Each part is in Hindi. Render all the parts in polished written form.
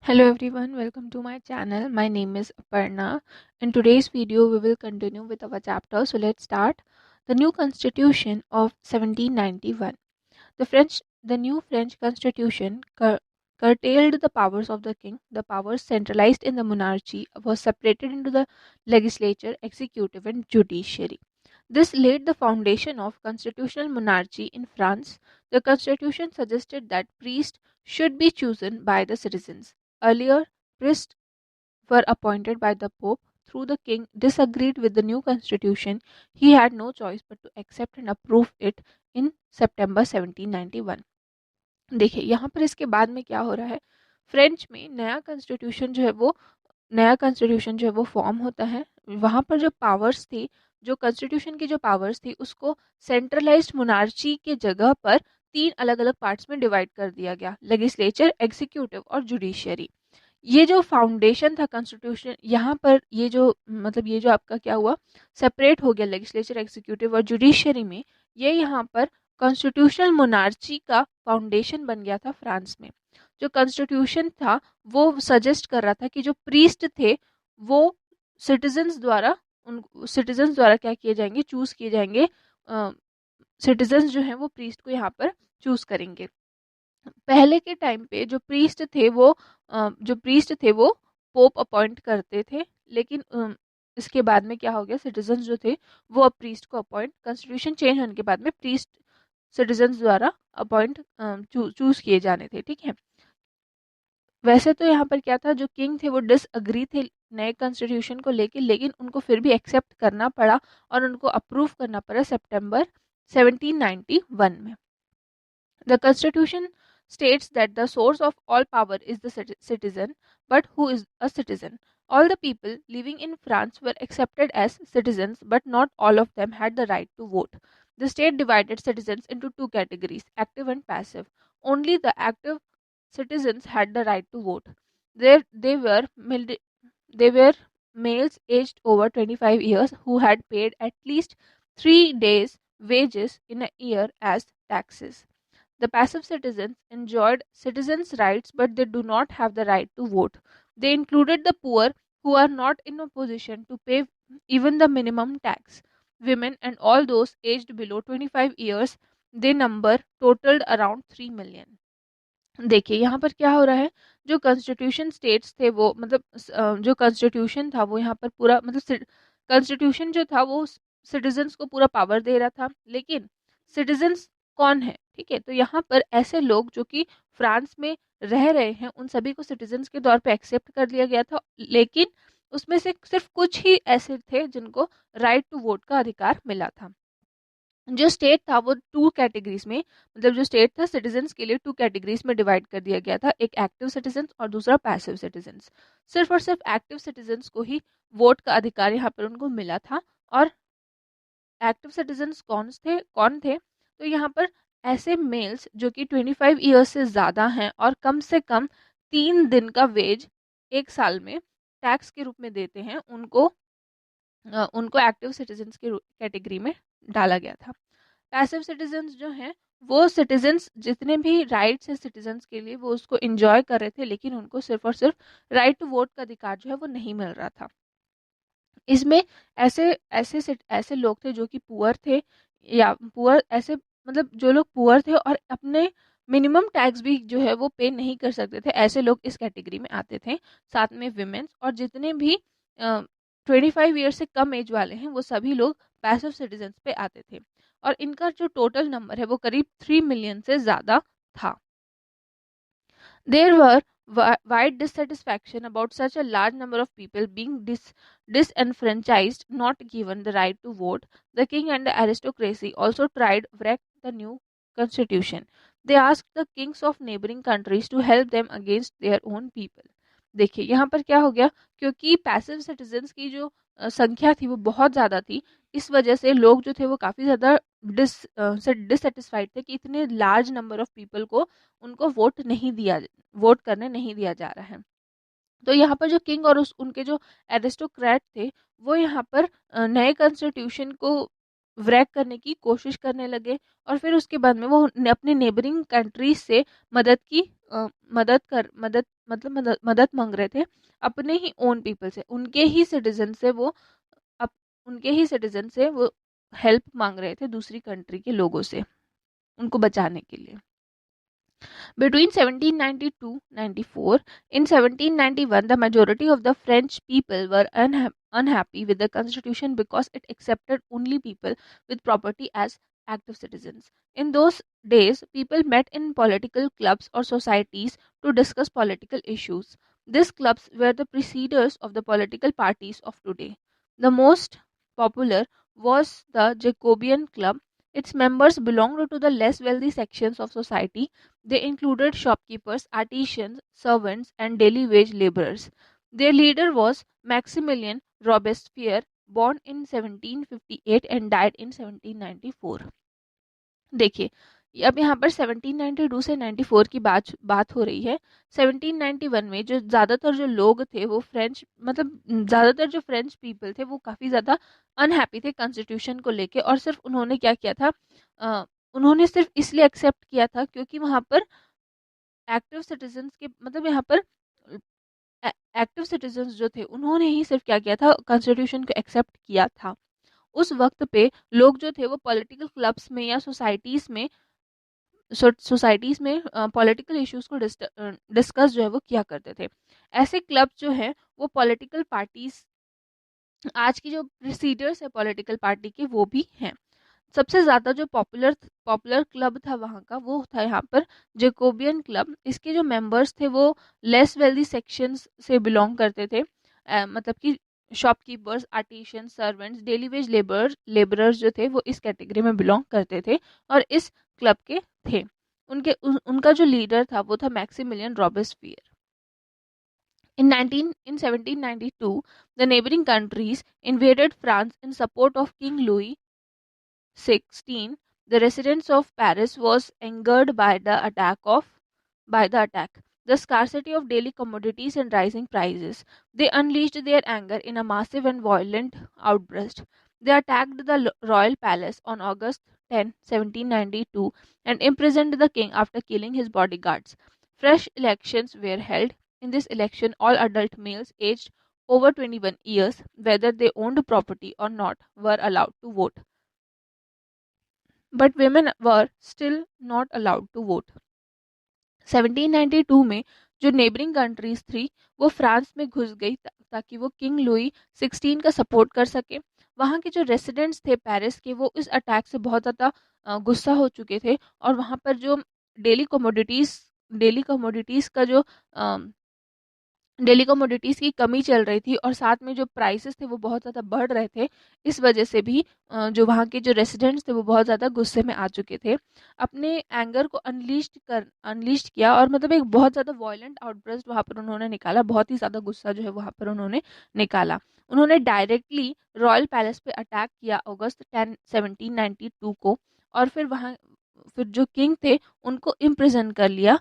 Hello everyone, welcome to my channel. My name is Aparna. In today's video, we will continue with our chapter. So let's start. The new Constitution of 1791. The new French Constitution curtailed the powers of the king. The powers centralized in the monarchy was separated into the legislature, executive, and judiciary. This laid the foundation of constitutional monarchy in France. The constitution suggested that priests should be chosen by the citizens. Earlier, priests were appointed by the Pope. Through the king disagreed with the new constitution, he had no choice but to accept and approve it in September 1791. देखिए यहाँ पर इसके बाद में क्या हो रहा है, फ्रेंच में नया कॉन्स्टिट्यूशन जो है वो फॉर्म होता है। वहाँ पर जो पावर्स थी, जो कॉन्स्टिट्यूशन की जो पावर्स थी, उसको सेंट्रलाइज्ड मोनार्ची के जगह पर तीन अलग अलग पार्ट्स में डिवाइड कर दिया गया, लेजिस्लेचर, एग्जीक्यूटिव और जुडिशियरी। ये जो फाउंडेशन था कॉन्स्टिट्यूशन, यहाँ पर ये जो मतलब ये जो आपका क्या हुआ, सेपरेट हो गया लेजिस्लेचर, एग्जीक्यूटिव और जुडिशियरी में। ये यहाँ पर कॉन्स्टिट्यूशनल मोनार्ची का फाउंडेशन बन गया था फ्रांस में। जो कॉन्स्टिट्यूशन था वो सजेस्ट कर रहा था कि जो प्रीस्ट थे वो सिटीजन्स द्वारा क्या किए जाएंगे, चूज किए जाएंगे। सिटीजन्स जो हैं वो प्रीस्ट को यहाँ पर चूज करेंगे। पहले के टाइम पे जो प्रीस्ट थे वो पोप अपॉइंट करते थे, लेकिन इसके बाद में क्या हो गया, सिटीजन्स जो थे वो अब प्रीस्ट को अपॉइंट, कॉन्स्टिट्यूशन चेंज होने के बाद में प्रीस्ट सिटीजन्स द्वारा अपॉइंट चूज किए जाने थे। ठीक है, वैसे तो यहाँ पर क्या था, जो किंग थे वो डिसअग्री थे नए कॉन्स्टिट्यूशन को लेके, लेकिन उनको फिर भी एक्सेप्ट करना पड़ा और उनको अप्रूव करना पड़ा सितंबर 1791 में। The Constitution states that the source of all power is the citizen, but who is a citizen? All the people living in France were accepted as citizens, but not all of them had the right to vote. The state divided citizens into two categories, active and passive. Only the active citizens had the right to vote. They were males aged over 25 years who had paid at least 3 days' wages in a year as taxes. The passive citizens enjoyed citizens' rights, but they do not have the right to vote. They included the poor who are not in a position to pay even the minimum tax, women, and all those aged below 25 years. They number totaled around 3 million. देखिए यहाँ पर क्या हो रहा है, जो कॉन्स्टिट्यूशन स्टेट्स थे वो जो कॉन्स्टिट्यूशन था वो यहाँ पर पूरा कॉन्स्टिट्यूशन जो था वो सिटीजन्स को पूरा पावर दे रहा था, लेकिन सिटीजन्स कौन है? ठीक है, तो यहाँ पर ऐसे लोग जो कि फ्रांस में रह रहे हैं उन सभी को सिटीजन्स के तौर पे एक्सेप्ट कर लिया गया था, लेकिन उसमें से सिर्फ कुछ ही ऐसे थे जिनको राइट टू वोट का अधिकार मिला था। जो स्टेट था वो टू कैटेगरीज में, मतलब जो स्टेट था सिटीजन्स के लिए टू कैटेगरीज में डिवाइड कर दिया गया था, एक एक्टिव सिटीजन्स और दूसरा पैसिव सिटीजन्स। सिर्फ और सिर्फ एक्टिव सिटीजन्स को ही वोट का अधिकार यहाँ पर उनको मिला था। और एक्टिव सिटीजन्स कौन थे, तो यहाँ पर ऐसे मेल्स जो कि 25 ईयर्स से ज़्यादा हैं और कम से कम 3 दिन का वेज एक साल में टैक्स के रूप में देते हैं, उनको एक्टिव सिटीजन्स की कैटेगरी में डाला गया था। पैसिव सिटीजन्स जो हैं वो सिटीजन्स जितने भी राइट्स हैं सिटीजन्स के लिए वो उसको एंजॉय कर रहे थे, लेकिन उनको सिर्फ और सिर्फ राइट टू वोट का अधिकार जो है वो नहीं मिल रहा था। इसमें ऐसे ऐसे ऐसे लोग थे जो कि पुअर थे, या पुअर ऐसे मतलब जो लोग पुअर थे और अपने मिनिमम टैक्स भी जो है वो पे नहीं कर सकते थे, ऐसे लोग इस कैटेगरी में आते थे। साथ में विमेंस और जितने भी 25 ईयर से कम एज वाले हैं वो सभी लोग पैसिव सिटीजन्स पे आते थे, और इनका जो टोटल नंबर है वो करीब 3 मिलियन से ज़्यादा था। There were wide dissatisfaction about such a large number of people being disenfranchised, not given the right to vote. The king and the aristocracy also tried to wreck the new constitution. They asked the kings of neighboring countries to help them against their own people. देखिए यहाँ पर क्या हो गया, क्योंकि पैसिव सिटीजन्स की जो संख्या थी वो बहुत ज़्यादा थी, इस वजह से लोग जो थे वो काफ़ी ज़्यादा डिससेटिस्फाइड थे कि इतने लार्ज नंबर ऑफ पीपल को उनको वोट करने नहीं दिया जा रहा है। तो यहाँ पर जो किंग और उनके जो एरिस्टोक्रेट थे वो यहाँ पर नए कॉन्स्टिट्यूशन को व्रैक करने की कोशिश करने लगे, और फिर उसके बाद में वो अपने नेबरिंग कंट्रीज से मदद की मदद मांग रहे थे अपने ही ओन पीपल से, उनके ही सिटीजन से वो हेल्प मांग रहे थे दूसरी कंट्री के लोगों से उनको बचाने के लिए। Between 1792-94, in 1791, the majority of the French people were unhappy with the constitution because it accepted only people with property as active citizens. In those days, people met in political clubs or societies to discuss political issues. These clubs were the preceders of the political parties of today. The most popular was the Jacobean Club. Its members belonged to the less wealthy sections of society. They included shopkeepers, artisans, servants, and daily wage laborers. Their leader was Maximilien Robespierre, born in 1758 and died in 1794. देखिए, अब यहाँ पर 1792 से 94 की बात हो रही है। 1791 में जो ज़्यादातर जो लोग थे वो ज़्यादातर जो फ्रेंच पीपल थे वो काफ़ी ज़्यादा अनहैप्पी थे कॉन्स्टिट्यूशन को लेके, और सिर्फ उन्होंने क्या किया था, उन्होंने सिर्फ इसलिए एक्सेप्ट किया था क्योंकि वहाँ पर एक्टिव सिटीजन्स के यहाँ पर एक्टिव सिटीजन्स जो थे उन्होंने ही सिर्फ क्या किया था, कॉन्स्टिट्यूशन को एक्सेप्ट किया था। उस वक्त पे लोग जो थे वो पॉलिटिकल क्लब्स में या सोसाइटीज़ में पॉलिटिकल इश्यूज को डिस्कस जो है वो किया करते थे। ऐसे क्लब जो हैं वो पॉलिटिकल पार्टीज, आज की जो प्रोसीडर्स है पॉलिटिकल पार्टी के वो भी हैं। सबसे ज़्यादा जो पॉपुलर क्लब था वहाँ का वो था यहाँ पर जेकोबियन क्लब। इसके जो मेंबर्स थे वो लेस वेल्दी सेक्शंस से बिलोंग करते थे, मतलब कि shopkeepers, artisan, servants, daily veg labourers जो थे वो इस कैटेगरी में बिलोंग करते थे और इस क्लब के थे। उनका जो लीडर था वो था Maximilian Robespierre. In 1792, the neighboring countries invaded France in support of King Louis XVI. The residents of Paris was angered by the attack. The scarcity of daily commodities and rising prices. They unleashed their anger in a massive and violent outburst. They attacked the royal palace on August 10, 1792, and imprisoned the king after killing his bodyguards. Fresh elections were held. In this election, all adult males aged over 21 years, whether they owned property or not, were allowed to vote. But women were still not allowed to vote. 1792 में जो नेबरिंग कंट्रीज थी वो फ्रांस में घुस गई ताकि वो किंग लुई 16 का सपोर्ट कर सके। वहाँ के जो रेसिडेंट्स थे पेरिस के वो इस अटैक से बहुत ज़्यादा गुस्सा हो चुके थे और वहाँ पर जो डेली कमोडिटीज़ की कमी चल रही थी और साथ में जो प्राइसेस थे वो बहुत ज़्यादा बढ़ रहे थे। इस वजह से भी जो वहाँ के जो रेसिडेंट्स थे वो बहुत ज़्यादा गुस्से में आ चुके थे। अपने एंगर को अनलीस्ट किया और एक बहुत ज़्यादा वॉयलेंट आउटब्रस्ट वहाँ पर उन्होंने निकाला। बहुत ही ज़्यादा गुस्सा जो है वहाँ पर उन्होंने निकाला। उन्होंने डायरेक्टली रॉयल पैलेस पे अटैक किया अगस्त 10, 1792 को, और फिर जो किंग थे उनको इम्प्रिजन कर लिया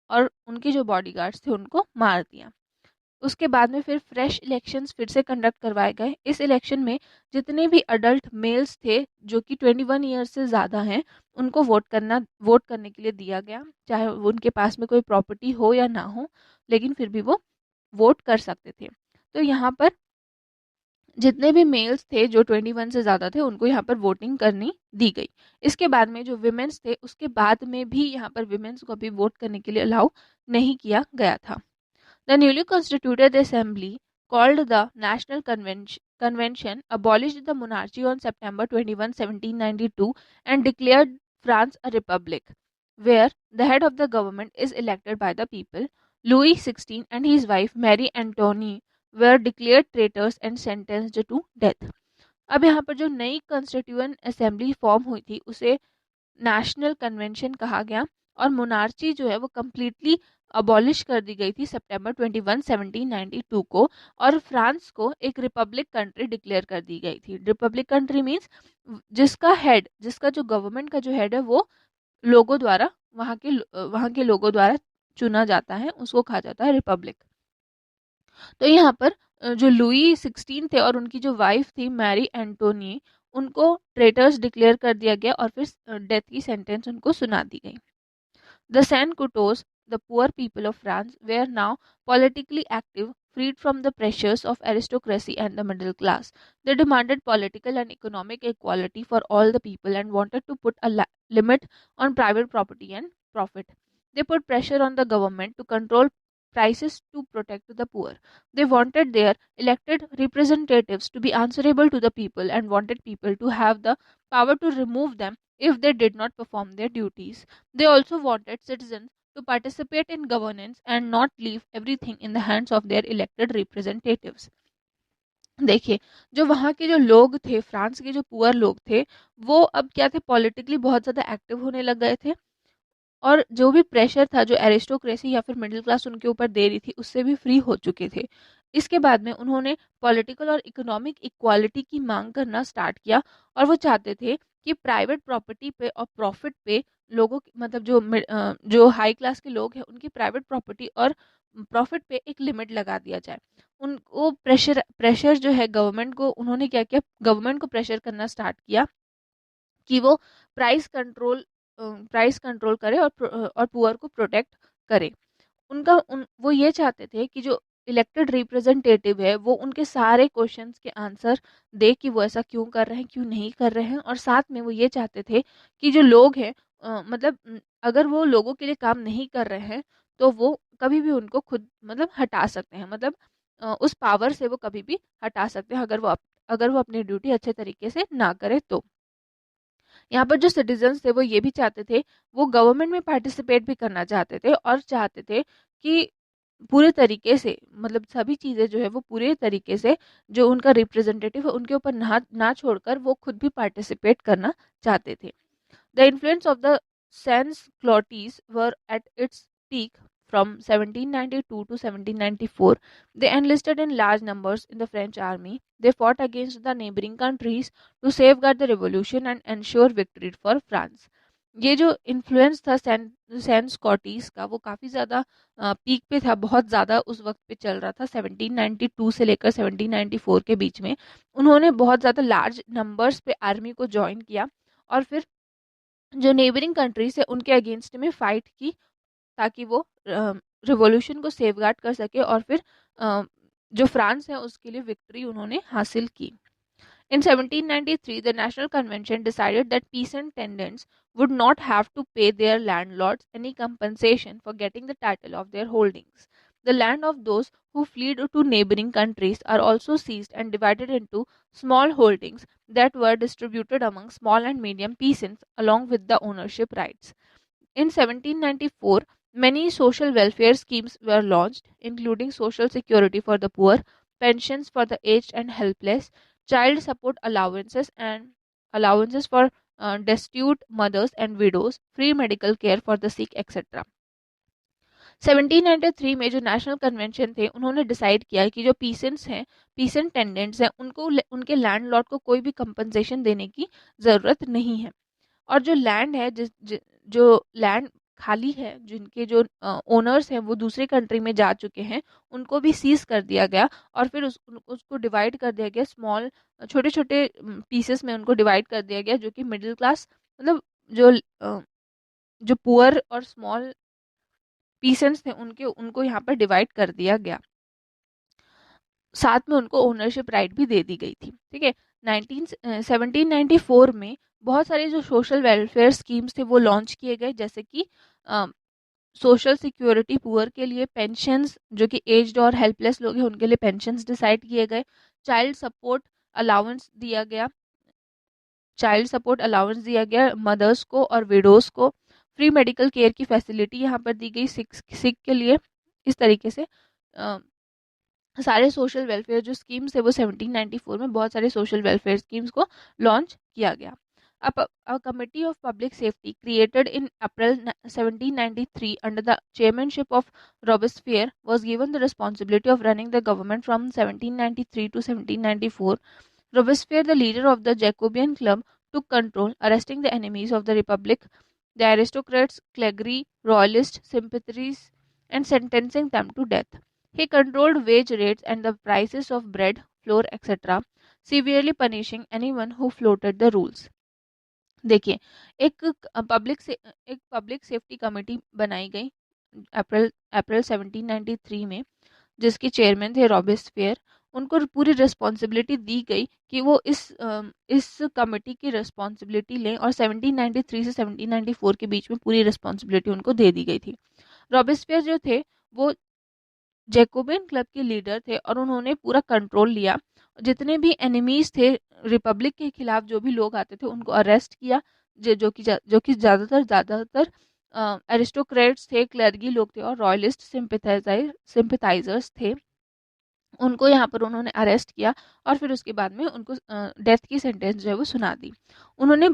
और उनके जो बॉडीगार्ड्स थे उनको मार दिया। उसके बाद में फिर फ्रेश इलेक्शंस फिर से कंडक्ट करवाए गए। इस इलेक्शन में जितने भी अडल्ट मेल्स थे जो कि 21 ईयर्स से ज़्यादा हैं उनको वोट करने के लिए दिया गया, चाहे उनके पास में कोई प्रॉपर्टी हो या ना हो, लेकिन फिर भी वो वोट कर सकते थे। तो यहाँ पर जितने भी मेल्स थे जो 21 से ज़्यादा थे उनको यहाँ पर वोटिंग करनी दी गई। इसके बाद में जो विमेंस थे उसके बाद में भी यहाँ पर विमेंस को भी वोट करने के लिए अलाउ नहीं किया गया था। The newly constituted assembly, called the National Convention, abolished the monarchy on September 21, 1792 and declared France a republic, where the head of the government is elected by the people. Louis XVI and his wife Marie Antoinette were declared traitors and sentenced to death. अब यहाँ पर जो नई कॉन्स्टिट्यूएंट असेंबली फॉर्म हुई थी उसे नेशनल कन्वेंशन कहा गया और मोनार्ची जो है वो कम्प्लीटली अबॉलिश कर दी गई थी सितंबर 21, 1792 को, और फ्रांस को एक रिपब्लिक कंट्री डिक्लेयर कर दी गई थी। रिपब्लिक कंट्री मींस जिसका जो गवर्नमेंट का जो हेड है वो लोगों द्वारा वहाँ के लोगों द्वारा चुना जाता है, उसको कहा जाता है रिपब्लिक। तो यहाँ पर जो लुई 16 थे और उनकी जो वाइफ थी मैरी एंटोनी, उनको ट्रेटर्स डिक्लेयर कर दिया गया और फिर डेथ की सेंटेंस उनको सुना दी गई। The San Coutos the poor people of France were now politically active, freed from the pressures of aristocracy and the middle class. They demanded political and economic equality for all the people and wanted to put a limit on private property and profit. They put pressure on the government to control prices to protect the poor. They wanted their elected representatives to be answerable to the people and wanted people to have the power to remove them if they did not perform their duties. They also wanted citizens to participate in governance and not leave everything in the hands of their elected representatives. देखिए, जो वहाँ के जो लोग थे, फ्रांस के जो पुअर लोग थे, वो अब क्या थे, पॉलिटिकली बहुत ज़्यादा एक्टिव होने लग गए थे और जो भी प्रेशर था, जो एरिस्टोक्रेसी या फिर मिडिल क्लास उनके ऊपर दे रही थी, उससे भी फ्री हो चुके थे। इसके बाद में उन्होंने पॉलिटिकल और इकोनॉमिक इक्वालिटी की मांग करना स्टार्ट किया और वो चाहते थे कि प्राइवेट प्रॉपर्टी पे और प्रॉफिट पे लोगों मतलब जो हाई क्लास के लोग हैं उनकी प्राइवेट प्रॉपर्टी और प्रॉफिट पे एक लिमिट लगा दिया जाए। उनको प्रेशर प्रेशर जो है गवर्नमेंट को, उन्होंने क्या किया, गवर्नमेंट को प्रेशर करना स्टार्ट किया कि वो प्राइस कंट्रोल प्राइस कंट्रोल करे और पुअर को प्रोटेक्ट करे। वो ये चाहते थे कि जो इलेक्टेड रिप्रेजेंटेटिव है वो उनके सारे क्वेश्चंस के आंसर दे कि वो ऐसा क्यों कर रहे हैं, क्यों नहीं कर रहे हैं, और साथ में वो ये चाहते थे कि जो लोग हैं अगर वो लोगों के लिए काम नहीं कर रहे हैं तो वो कभी भी उनको खुद हटा सकते हैं, उस पावर से वो कभी भी हटा सकते हैं अगर वो अपनी ड्यूटी अच्छे तरीके से ना करे तो। यहाँ पर जो सिटीजन्स थे वो ये भी चाहते थे, वो गवर्नमेंट में पार्टिसिपेट भी करना चाहते थे और चाहते थे कि पूरे तरीके से सभी चीज़ें जो है वो पूरे तरीके से जो उनका रिप्रेजेंटेटिव है उनके ऊपर ना छोड़कर वो खुद भी पार्टिसिपेट करना चाहते थे। The influence of the sans-culottes were at its peak from 1792 to 1794. They enlisted in large numbers in the French army. They fought against the neighboring countries to safeguard the revolution and ensure victory for France. ये जो इन्फ्लुएंस था सैन स्कॉटीज का वो काफ़ी ज़्यादा पीक पे था, बहुत ज़्यादा उस वक्त पे चल रहा था 1792 से लेकर 1794 के बीच में। उन्होंने बहुत ज़्यादा लार्ज नंबर्स पे आर्मी को ज्वाइन किया और फिर जो नेबरिंग कंट्रीज है उनके अगेंस्ट में फाइट की ताकि वो रिवॉल्यूशन को सेफगार्ड कर सके और फिर जो फ्रांस है उसके लिए विक्ट्री उन्होंने हासिल की। In 1793, the National Convention decided that peasant tenants would not have to pay their landlords any compensation for getting the title of their holdings. The land of those who fled to neighboring countries are also seized and divided into small holdings that were distributed among small and medium peasants along with the ownership rights. In 1794, many social welfare schemes were launched, including social security for the poor, pensions for the aged and helpless, child support allowances for destitute mothers and widows, free medical care for the sick, etc. 1793 में जो नेशनल कन्वेंशन थे उन्होंने डिसाइड किया कि जो पीसेंट टेंडेंट्स हैं उनको उनके लैंडलॉर्ड को कोई भी कंपनसेशन देने की ज़रूरत नहीं है और जो लैंड है जो लैंड खाली है, जिनके जो ओनर्स हैं वो दूसरे कंट्री में जा चुके हैं, उनको भी सीज कर दिया गया और फिर उसको डिवाइड कर दिया गया, स्मॉल छोटे छोटे पीसेस में उनको डिवाइड कर दिया गया, जो कि मिडिल क्लास जो जो पुअर और स्मॉल पीसेंट्स थे उनको यहाँ पर डिवाइड कर दिया गया, साथ में उनको ओनरशिप राइट भी दे दी गई थी। ठीक है, 1794 में बहुत सारे जो सोशल वेलफेयर स्कीम्स थे वो लॉन्च किए गए, जैसे कि सोशल सिक्योरिटी पुअर के लिए, पेंशंस जो कि एज्ड और हेल्पलेस लोग हैं उनके लिए पेंशंस डिसाइड किए गए, चाइल्ड सपोर्ट अलाउंस दिया गया मदर्स को और विडोज़ को, फ्री मेडिकल केयर की फैसिलिटी यहाँ पर दी गई सिख के लिए। इस तरीके से सारे सोशल वेलफेयर जो स्कीम्स है वो 1794 में बहुत सारे सोशल वेलफेयर स्कीम्स को लॉन्च किया गया। A committee of public safety created in April 1793 under the chairmanship of Robespierre was given the responsibility of running the government from 1793 to 1794. Robespierre, the leader of the Jacobean Club, took control, arresting the enemies of the Republic, the aristocrats, clergy, royalist sympathies, and sentencing them to death. He controlled wage rates and the prices of bread, flour, etc., severely punishing anyone who flouted the rules. देखिए, एक पब्लिक सेफ्टी कमेटी बनाई गई अप्रैल अप्रैल 1793 में, जिसके चेयरमैन थे रॉबेस्पियर, उनको पूरी रिस्पॉन्सिबिलिटी दी गई कि वो इस कमेटी की रिस्पॉन्सिबिलिटी लें, और 1793 से 1794 के बीच में पूरी रिस्पॉन्सिबिलिटी उनको दे दी गई थी। रॉबेस्पियर जो थे वो जैकोबिन क्लब के लीडर थे और उन्होंने पूरा कंट्रोल लिया। जितने भी एनिमीज थे रिपब्लिक के खिलाफ, जो भी लोग आते थे उनको अरेस्ट किया, जो कि ज़्यादातर एरिस्टोक्रेट्स थे, क्लर्गी लोग थे और रॉयलिस्ट सिंपथाइजर्स थे। उनको यहाँ पर उन्होंने अरेस्ट किया और फिर उसके बाद में उनको डेथ की सेंटेंस जो है वो सुना दी। उन्होंने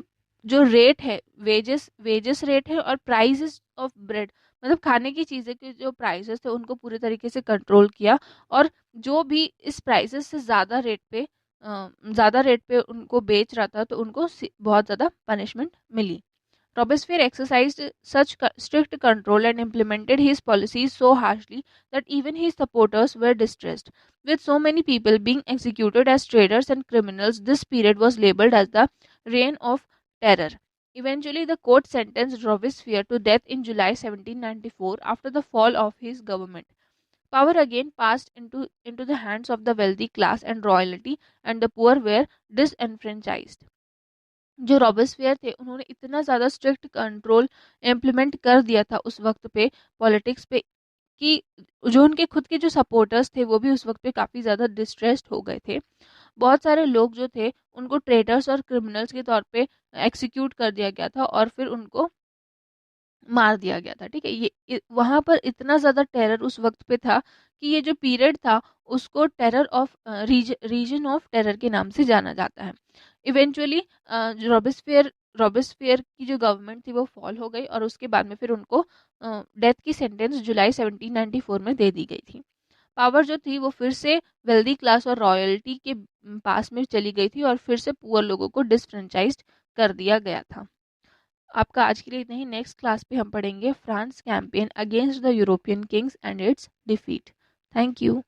जो रेट है, वेजेस वेजेस रेट है और प्राइसेस ऑफ ब्रेड, मतलब खाने की चीज़ें के जो प्राइसेस थे उनको पूरी तरीके से कंट्रोल किया, और जो भी इस प्राइसेस से ज़्यादा रेट पे उनको बेच रहा था तो उनको बहुत ज़्यादा punishment milli. Robespierre exercised such strict control and implemented his policies so harshly that even his supporters were distressed. With so many people being executed as traitors and criminals, this period was labeled as the Reign of Terror. Eventually, the court sentenced Robespierre to death in July 1794 after the fall of his government. Power again passed into the hands of the wealthy class and royalty, and the poor were disenfranchised. जो रॉबेस्पियर थे उन्होंने इतना ज़्यादा स्ट्रिक्ट कंट्रोल इम्प्लीमेंट कर दिया था उस वक्त पे पॉलिटिक्स पे, कि जो उनके खुद के जो सपोर्टर्स थे वो भी उस वक्त पे काफ़ी ज़्यादा डिस्ट्रेस्ड हो गए थे। बहुत सारे लोग जो थे उनको ट्रेटर्स और क्रिमिनल्स के तौर पे एक्सिक्यूट कर दिया गया था और फिर उनको मार दिया गया था। ठीक है, वहाँ पर इतना ज़्यादा टेरर उस वक्त पे था कि ये जो पीरियड था उसको terror of reign of terror के नाम से जाना जाता है। इवेंचुअली रॉबेस्पियर की जो गवर्नमेंट थी वो फॉल हो गई और उसके बाद में फिर उनको डेथ की सेंटेंस जुलाई 1794 में दे दी गई थी। पावर जो थी वो फिर से वेल्दी क्लास और रॉयल्टी के पास में चली गई थी और फिर से पुअर लोगों को डिसफ्रेंचाइज्ड कर दिया गया था। आपका आज के लिए इतना ही। नेक्स्ट क्लास पे हम पढ़ेंगे France campaign against the European Kings and it's defeat. Thank you.